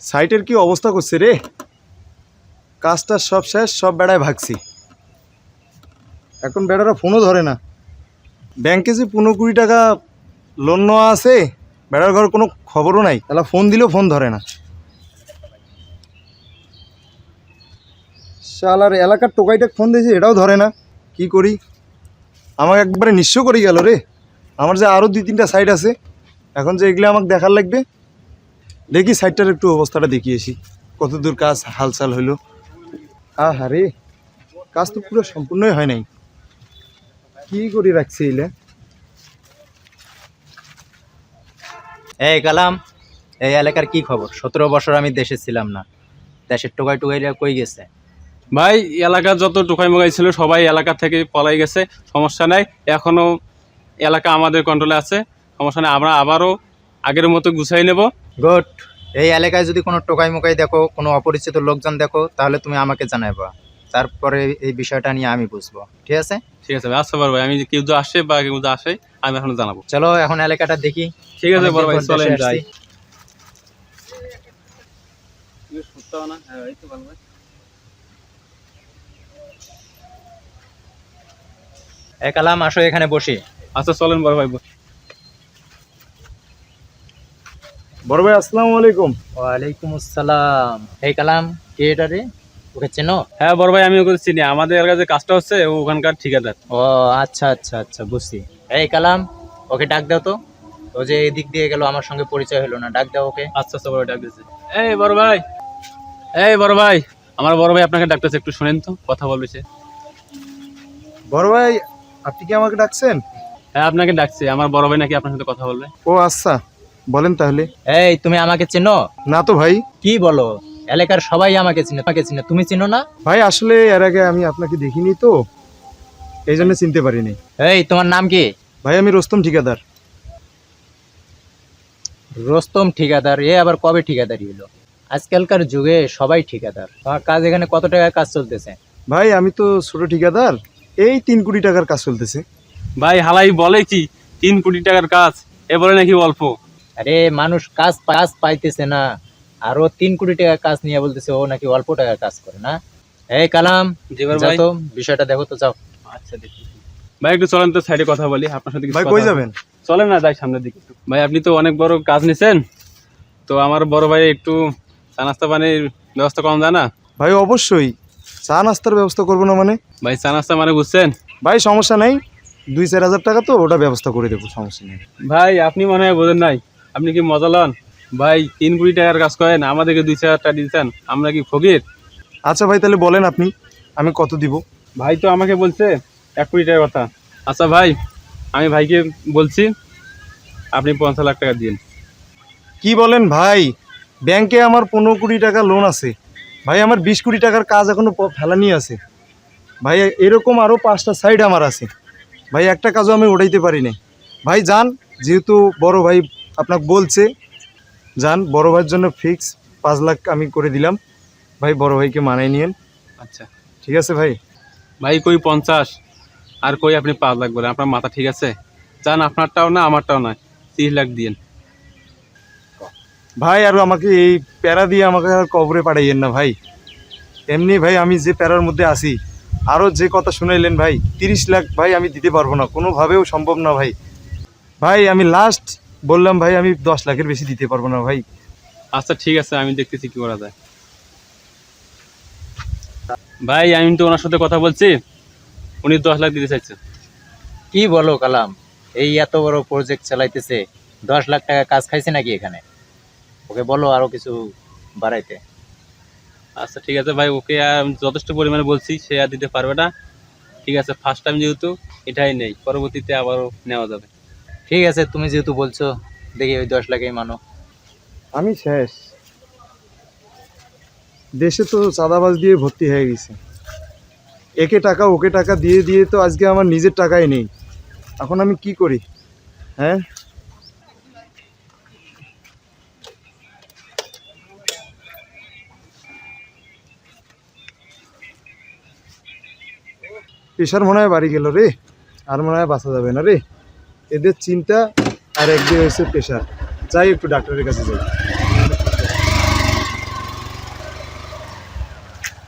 সাইটের কি অবস্থা করছে রে, কাজটা সব শেষ, সব বেড়ায় ভাগছি। এখন বেড়ারা ফোনও ধরে না। ব্যাংকে যে 15-20 টাকা লোন নেওয়া আছে, বেড়ার ঘর কোনো খবরও নাই। তাহলে ফোন দিলেও ফোন ধরে না। শালার এলাকার টোকাইটা ফোন দিয়েছে, এটাও ধরে না। কি করি, আমাকে একবারে নিঃস্ব করে গেল রে। আমার যে আরও 2-3টা সাইট আছে, এখন যে এগুলো আমাকে দেখার লাগবে। দেখি সাইটটার একটু অবস্থাটা দেখিয়েছি, কত দূর কাজ হালচাল হইলো। আরে কাজ তো পুরো সম্পূর্ণই হয় নাই, কি করে রাখছি এলে। এই কালাম, এই এলাকার কি খবর? 17 বছর আমি দেশে ছিলাম না, দেশের টোকাই টোকাইরা কই গেছে? ভাই এলাকার যত টোকাই মোকাই ছিল সবাই এলাকা থেকে পলাই গেছে, সমস্যা নাই। এখনো এলাকা আমাদের কন্ট্রোলে আছে, সমস্যা নেই। আমরা আবারও আগের মতো গুছাই নেব। গুড। এই এলাকায় যদি কোনো টোকাই মোকাই দেখো, কোনো অপরিচিত লোকজন দেখো, তাহলে তুমি আমাকে জানাবা। তারপরে এই বিষয়টা নিয়ে আমি বুঝবো, ঠিক আছে? ঠিক আছে ভাই, আচ্ছা বড় ভাই, আমি কেউ যদি আসে বা কেউ যদি আসে আমি এখন জানাবো। চলো এখন এলাকাটা দেখি। ঠিক আছে বড় ভাই, অনেকদিন পর চলেন দেশে যাই। আসছি। এই কালাম, আসো এখানে বসি। আচ্ছা চলেন বড় ভাই। বড় ভাই আসসালামু আলাইকুম। ওয়ালাইকুম আসসালাম। এই কালাম, কে এটা রে? ওকে চেনো? হ্যাঁ বড় ভাই, আমি ওকে চিনি। আমাদের এলাকায় যে কাজটা হচ্ছে ও ওখানকার ঠিকাদার। ও আচ্ছা আচ্ছা আচ্ছা, বুঝছি। এই কালাম, ওকে ডাক দাও তো। ও যে এদিক দিয়ে গেল, আমার সঙ্গে পরিচয় হলো না, ডাক দাও ওকে। আচ্ছা আচ্ছা বড় ভাই, ডাক দিয়েছে। এই বড় ভাই, এই বড় ভাই, আমার বড় ভাই আপনাকে ডাকতেছে, একটু শুনেন তো, কথা বলবে সে। বড় ভাই আপনি কি আমাকে ডাকছেন? হ্যাঁ আপনাকে ডাকছে, আমার বড় ভাই নাকি আপনার সাথে কথা বলবে। ও আচ্ছা, বলেন তাহলে। এই তুমি আমাকে চেনো? না তো ভাই। কি বলো, এলাকার সবাই আমাকে চিনে, তুমি চিনো না? ভাই আসলে এর আগে আমি আপনাকে দেখিনি তো, এই জন্য চিনতে পারিনি। এই তোমার নাম কি? ভাই আমি রোস্তম ঠিকাদার। রোস্তম ঠিকাদার? এ আবার কবে ঠিকাদারি হলো? আজকালকার যুগে সবাই ঠিকাদার। তোমার কাজ এখানে কত টাকার কাজ চলতেছে? ভাই আমি তো ছোট ঠিকাদার, এই 3 কোটি টাকার কাজ চলতেছে। ভাই হালাই বলে কি 3 কোটি টাকার কাজ, এ বলে নাকি অল্প। আরে মানুষ কাজ পাইতেছে না, আরো 3 কোটি টাকার কাজ নিয়ে বলতেছে ও নাকি অল্প টাকার কাজ করে না। এই কালাম, যেবার যাও ভাই। তো, বিষয়টা দেখো তো, যাও। আচ্ছা দেখি ভাই, একটু চলেন তো সাইডে কথা বলি আপনার সাথে। ভাই কই যাবেন? চলেন না, যাই সামনের দিকে একটু। ভাই আপনি তো অনেক বড় কাজ নিছেন, তো আমার বড় ভাই একটু চা নাস্তা পানির ব্যবস্থা কম যায় না? ভাই অবশ্যই, চা নাস্তার ব্যবস্থা করবো না মানে? ভাই চা নাস্তা মানে বুঝছেন? ভাই সমস্যা নাই, 2-4 হাজার টাকা তো ওটা ব্যবস্থা করে দেবো, সমস্যা নেই। ভাই আপনি মনে হয় বোঝেন নাই, আপনি কি মজা লন? ভাই 3 কোটি টাকার কাজ করেন, আমাদেরকে 2-4 টাকা দিচ্ছেন, আমরা কি ফকির? আচ্ছা ভাই তাহলে বলেন আপনি, আমি কত দিব? ভাই তো আমাকে বলছে 1 কোটি টাকার কথা। আচ্ছা ভাই, আমি ভাইকে বলছি আপনি 50 লাখ টাকা দিন। কি বলেন ভাই, ব্যাংকে আমার 15 কোটি টাকা লোন আছে ভাই, আমার 20 কোটি টাকার কাজ এখনো ফেলানি আছে ভাই। এরকম আরও 5টা সাইড আমার আছে ভাই, একটা কাজও আমি উঠাইতে পারি না ভাই। যান, যেহেতু বড় ভাই আপনাকে বলছে, যান, বড় ভাইয়ের জন্য ফিক্স 5 লাখ আমি করে দিলাম ভাই, বড় ভাইকে মানাই নিয়েন। আচ্ছা ঠিক আছে ভাই? ভাই কই 50 আর কই আপনি 5 লাখ বলেন, আপনার মাথা ঠিক আছে? যান, আপনারটাও না আমারটাও না, 30 লাখ দিন। ভাই আর আমাকে এই প্যারা দিয়ে আমাকে আর কবরে পাঠাইয়েন না ভাই। এমনি ভাই আমি যে প্যারার মধ্যে আছি, আরও যে কথা শুনাইলেন ভাই, 30 লাখ ভাই আমি দিতে পারবো না, কোনোভাবেও সম্ভব না ভাই। ভাই আমি লাস্ট বললাম ভাই, আমি 10 লাখের বেশি দিতে পারবো না ভাই। আচ্ছা ঠিক আছে, আমি দেখতেছি কি করা যায়। ভাই আমি তো ওনার সাথে কথা বলছি, উনি 10 লাখ দিতে চাইছে। কি বলো কালাম, এই এত বড় প্রজেক্ট চালাইতেছে, 10 লাখ টাকা কাজ খাইছে নাকি এখানে? ওকে বলো আরো কিছু বাড়াইতে। আচ্ছা ঠিক আছে ভাই, ওকে আর যথেষ্ট পরিমাণে বলছি, সে আর দিতে পারবে না। ঠিক আছে, ফার্স্ট টাইম যেহেতু এটাই নেই, পরবর্তীতে আবারও নেওয়া যাবে। ঠিক আছে, তুমি যেহেতু বলছো, দেখি ওই 10 লাখেই মানো। আমি শেষ, দেশে তো চাঁদাবাজ দিয়ে ভর্তি হয়ে গেছে, একে টাকা ওকে টাকা দিয়ে দিয়ে তো আজকে আমার নিজের টাকাই নেই। এখন আমি কি করি? হ্যাঁ, প্রেশার মনে হয় বাড়ি গেল রে, আর মনে হয় বাঁচা যাবে না রে। এদের চিন্তা আর একদিকে হয়েছে প্রেশার। যাই একটু ডাক্তারের কাছে যাই।